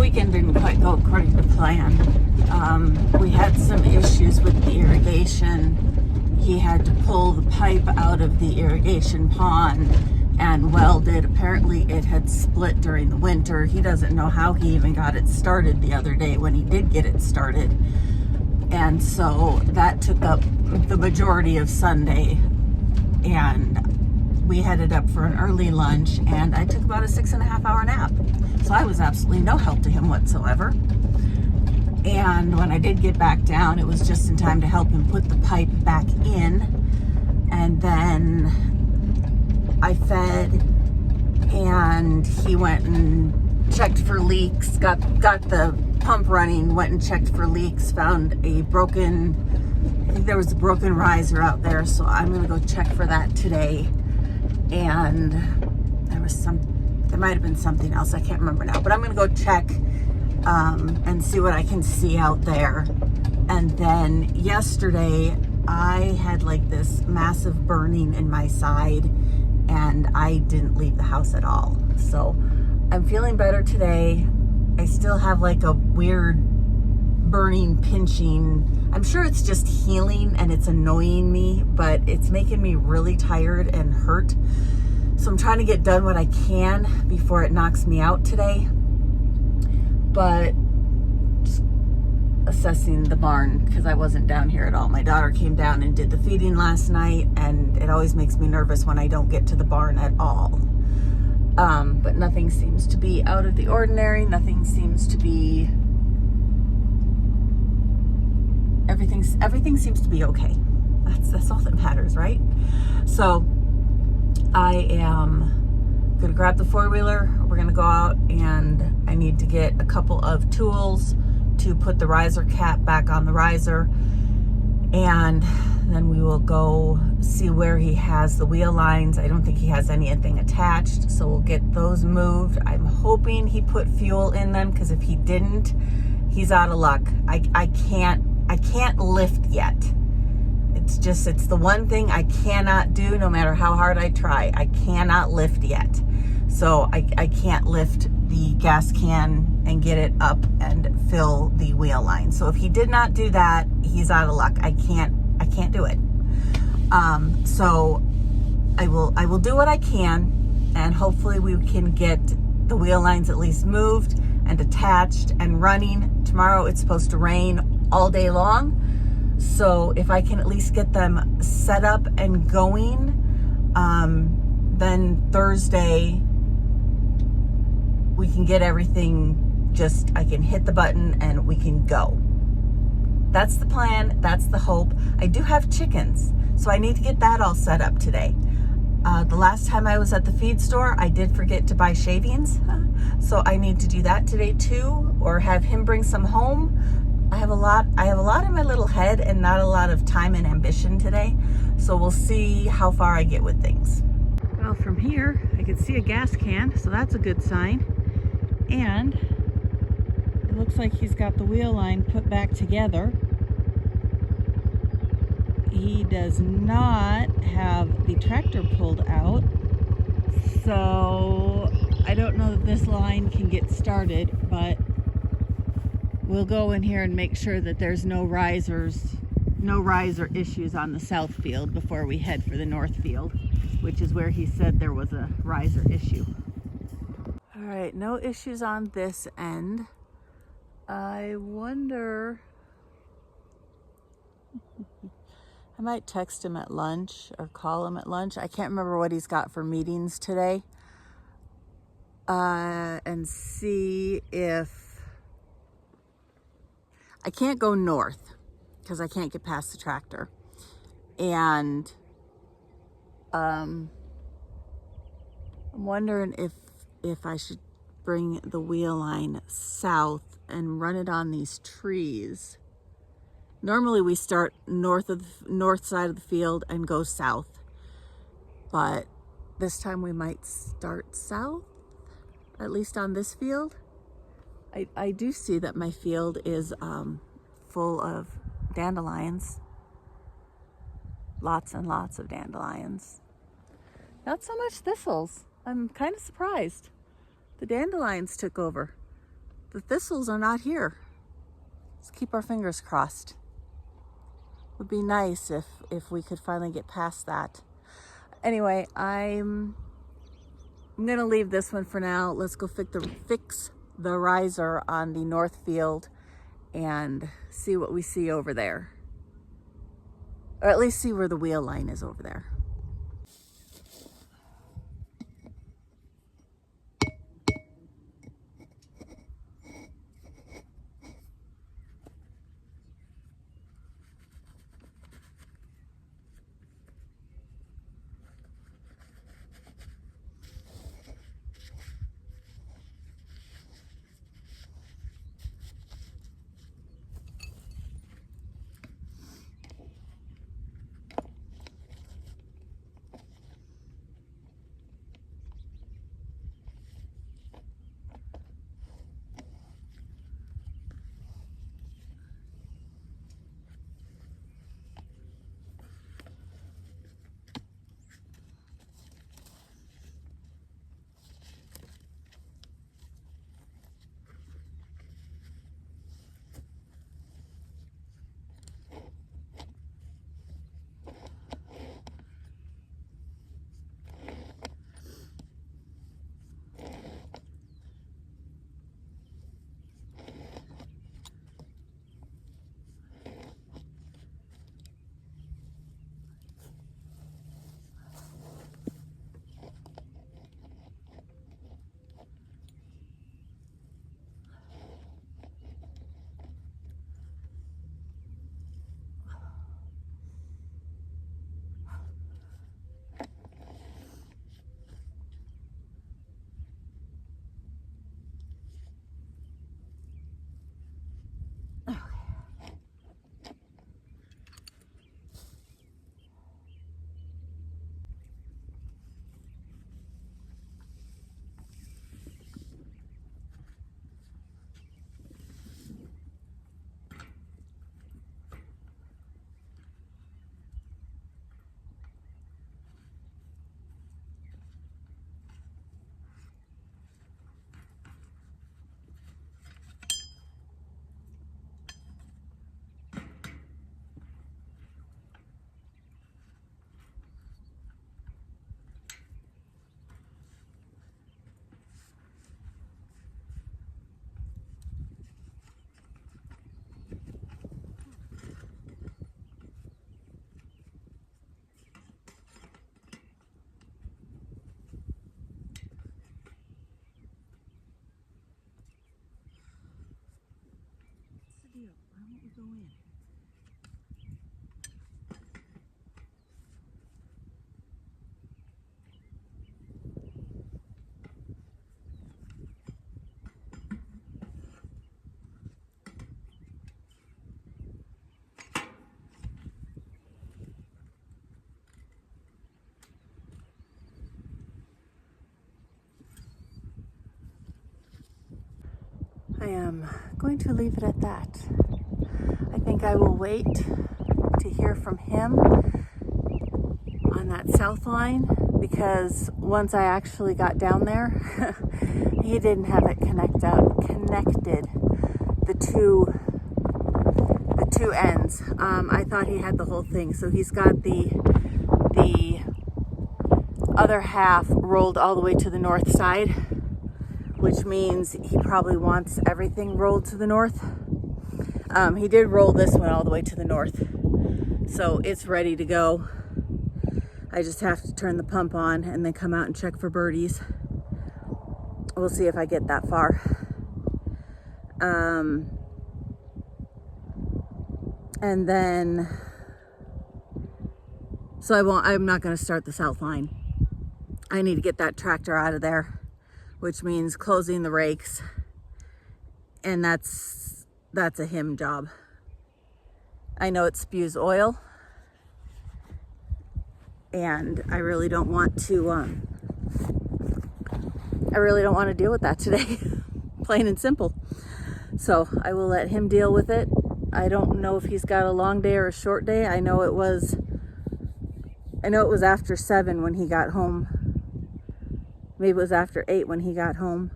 weekend didn't quite go according to plan. We had some issues with the irrigation. He had to pull the pipe out of the irrigation pond and weld it. Apparently it had split during the winter. He doesn't know how he even got it started the other day when he did get it started. And so that took up the majority of Sunday. And we headed up for an early lunch, and I took about a 6.5 hour nap. So I was absolutely no help to him whatsoever. And when I did get back down, it was just in time to help him put the pipe back in. And then I fed, and he went and checked for leaks, got the pump running, went and checked for leaks, found I think there was a broken riser out there, so I'm gonna go check for that today. And there might have been something else, I can't remember now, but I'm gonna go check and see what I can see out there. And then yesterday I had like this massive burning in my side, and I didn't leave the house at all. So I'm feeling better today. I still have like a weird burning, pinching. I'm sure it's just healing and it's annoying me, but it's making me really tired and hurt. So I'm trying to get done what I can before it knocks me out today. But just assessing the barn, because I wasn't down here at all. My daughter came down and did the feeding last night, and it always makes me nervous when I don't get to the barn at all. But nothing seems to be out of the ordinary. Nothing seems to be, everything seems to be okay. That's all that matters, right? So I am gonna grab the four-wheeler. We're gonna go out, and I need to get a couple of tools to put the riser cap back on the riser, and then we will go see where he has the wheel lines. I don't think he has anything attached, so we'll get those moved. I'm hoping he put fuel in them, because if he didn't, he's out of luck. I can't lift yet. It's the one thing I cannot do, no matter how hard I try. I cannot lift yet. So I can't lift the gas can and get it up and fill the wheel line. So if he did not do that, he's out of luck. I can't do it. So I will do what I can, and hopefully we can get the wheel lines at least moved and attached and running. Tomorrow it's supposed to rain all day long. So if I can at least get them set up and going, then Thursday we can get everything, I can hit the button and we can go. That's the plan, that's the hope. I do have chickens, so I need to get that all set up today. The last time I was at the feed store, I did forget to buy shavings, so I need to do that today too, or have him bring some home. I have a lot in my little head and not a lot of time and ambition today, so we'll see how far I get with things. Well, from here I can see a gas can, so that's a good sign. And it looks like he's got the wheel line put back together. He does not have the tractor pulled out, so I don't know that this line can get started, but we'll go in here and make sure that there's no riser issues on the south field before we head for the north field, which is where he said there was a riser issue. All right, no issues on this end. I wonder, I might text him at lunch or call him at lunch. I can't remember what he's got for meetings today. And see if, I can't go north because I can't get past the tractor. And I'm wondering if I should bring the wheel line south and run it on these trees. Normally we start north side of the field and go south, but this time we might start south, at least on this field. I do see that my field is full of dandelions. Lots and lots of dandelions. Not so much thistles. I'm kind of surprised. The dandelions took over. the thistles are not here. Let's keep our fingers crossed. Would be nice if we could finally get past that. Anyway, I'm gonna leave this one for now. Let's go fix the riser on the north field and see what we see over there. Or at least see where the wheel line is over there. Why don't we go in? I am going to leave it at that. I think I will wait to hear from him on that south line, because once I actually got down there, he didn't have it connected the two ends. I thought he had the whole thing, so he's got the other half rolled all the way to the north side, which means he probably wants everything rolled to the north. He did roll this one all the way to the north, so it's ready to go. I just have to turn the pump on and then come out and check for birdies. We'll see if I get that far. And then, so I'm not going to start the south line. I need to get that tractor out of there, which means closing the rakes, and that's a him job. I know it spews oil, and I really don't want to deal with that today. Plain and simple. So I will let him deal with it. I don't know if he's got a long day or a short day. I know it was after 7 when he got home. Maybe it was after 8 when he got home.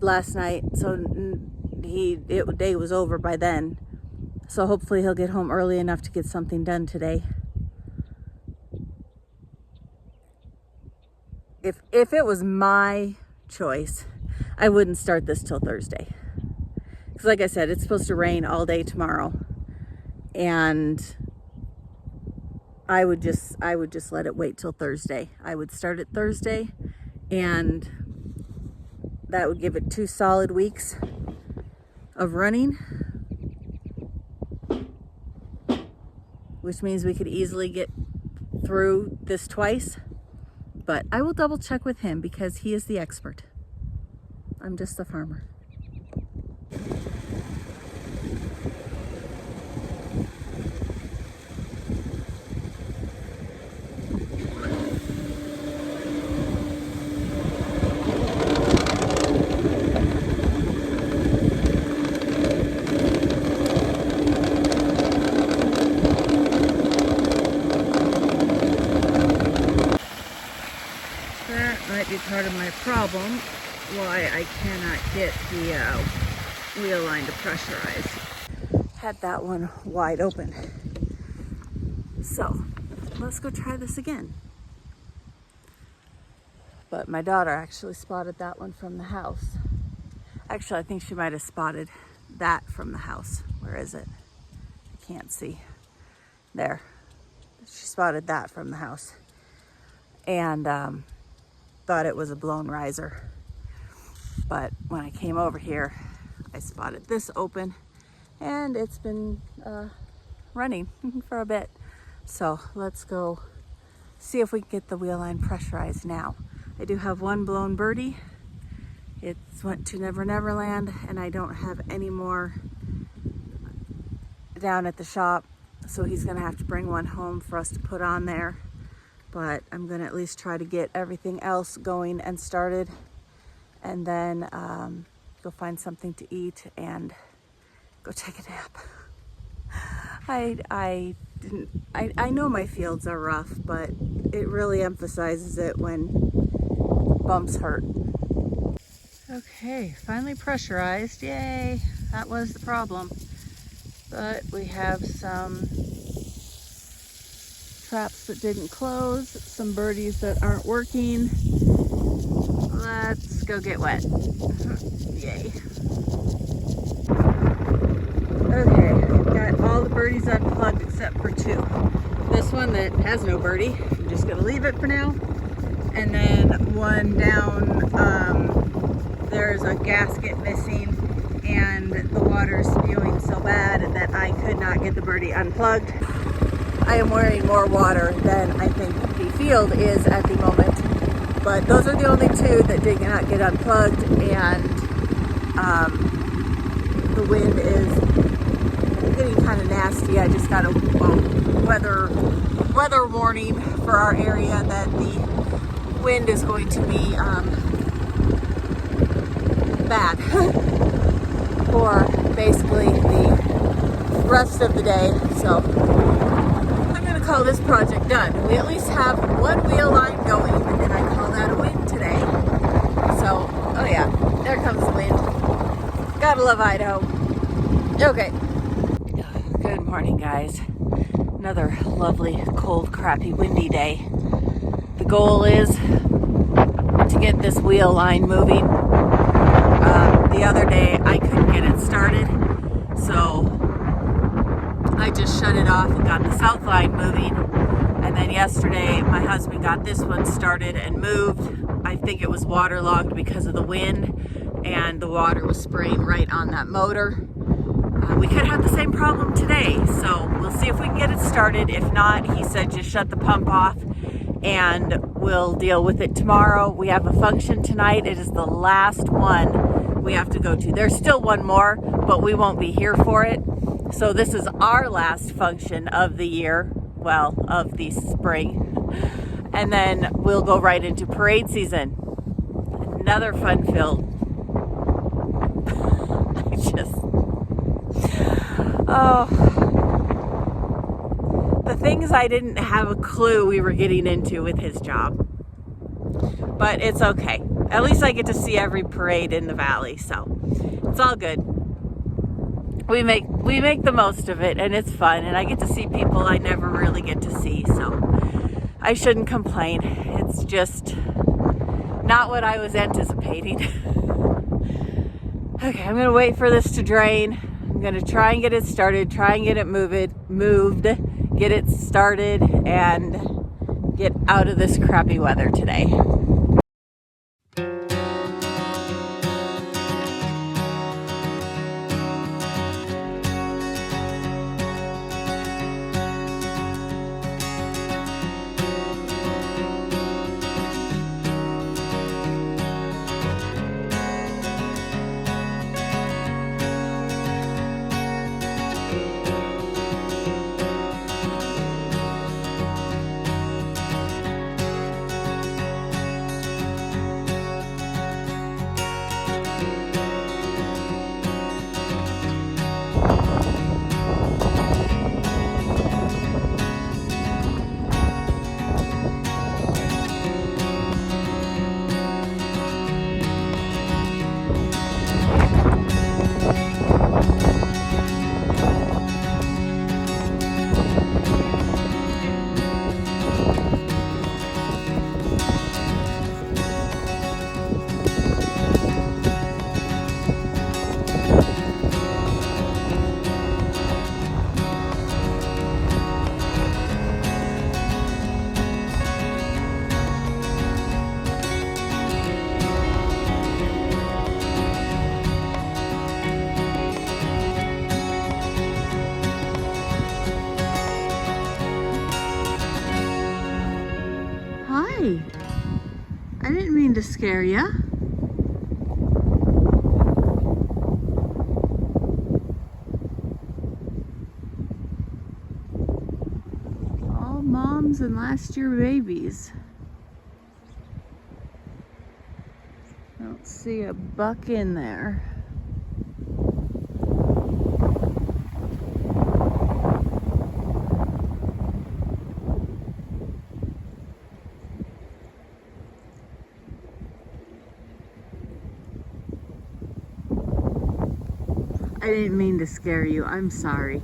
last night, so day was over by then. So hopefully he'll get home early enough to get something done today. If it was my choice, I wouldn't start this till Thursday. Because like I said, it's supposed to rain all day tomorrow. And I would just let it wait till Thursday. I would start it Thursday, and that would give it 2 solid weeks of running, which means we could easily get through this twice. But I will double check with him because he is the expert. I'm just the farmer. Might be part of my problem why I cannot get the wheel line to pressurize. Had that one wide open. So let's go try this again. But my daughter actually spotted that one from the house. Actually, I think she might have spotted that from the house. Where is it? I can't see. There. She spotted that from the house. And thought it was a blown riser. But when I came over here, I spotted this open, and it's been running for a bit. So let's go see if we can get the wheel line pressurized now. I do have one blown birdie. It's went to Never Never Land, and I don't have any more down at the shop. So he's gonna have to bring one home for us to put on there. But I'm gonna at least try to get everything else going and started, and then go find something to eat and go take a nap. I know my fields are rough, but it really emphasizes it when bumps hurt. Okay, finally pressurized, yay! That was the problem. But we have some traps that didn't close, some birdies that aren't working. Let's go get wet. Yay. Okay, got all the birdies unplugged except for 2. This one that has no birdie, I'm just gonna leave it for now. And then one down, there's a gasket missing, and the water's spewing so bad that I could not get the birdie unplugged. I am wearing more water than I think the field is at the moment, but those are the only 2 that did not get unplugged, and the wind is getting kind of nasty. I just got a weather warning for our area that the wind is going to be bad for basically the rest of the day. So call this project done. We at least have one wheel line going, and I call that a win today. So, oh yeah, there comes the wind. Gotta love Idaho. Okay. Good morning, guys. Another lovely, cold, crappy, windy day. The goal is to get this wheel line moving. The other day, I couldn't get it started, so I just shut it off and got the south line moving. And then yesterday, my husband got this one started and moved. I think it was waterlogged because of the wind, and the water was spraying right on that motor. We could have the same problem today, so we'll see if we can get it started. If not, he said just shut the pump off and we'll deal with it tomorrow. We have a function tonight. It is the last one we have to go to. There's still one more, but we won't be here for it. So this is our last function of the year, well, of the spring. And then we'll go right into parade season. Another fun-filled. The things I didn't have a clue we were getting into with his job. but it's okay. At least I get to see every parade in the valley, so it's all good. We make the most of it, and it's fun, and I get to see people I never really get to see, so I shouldn't complain. It's just not what I was anticipating. Okay, I'm gonna wait for this to drain. I'm gonna try and get it started, try and get it moved, get it started, and get out of this crappy weather today. Hi, I didn't mean to scare ya. All moms and last year babies. I don't see a buck in there. I didn't mean to scare you. I'm sorry.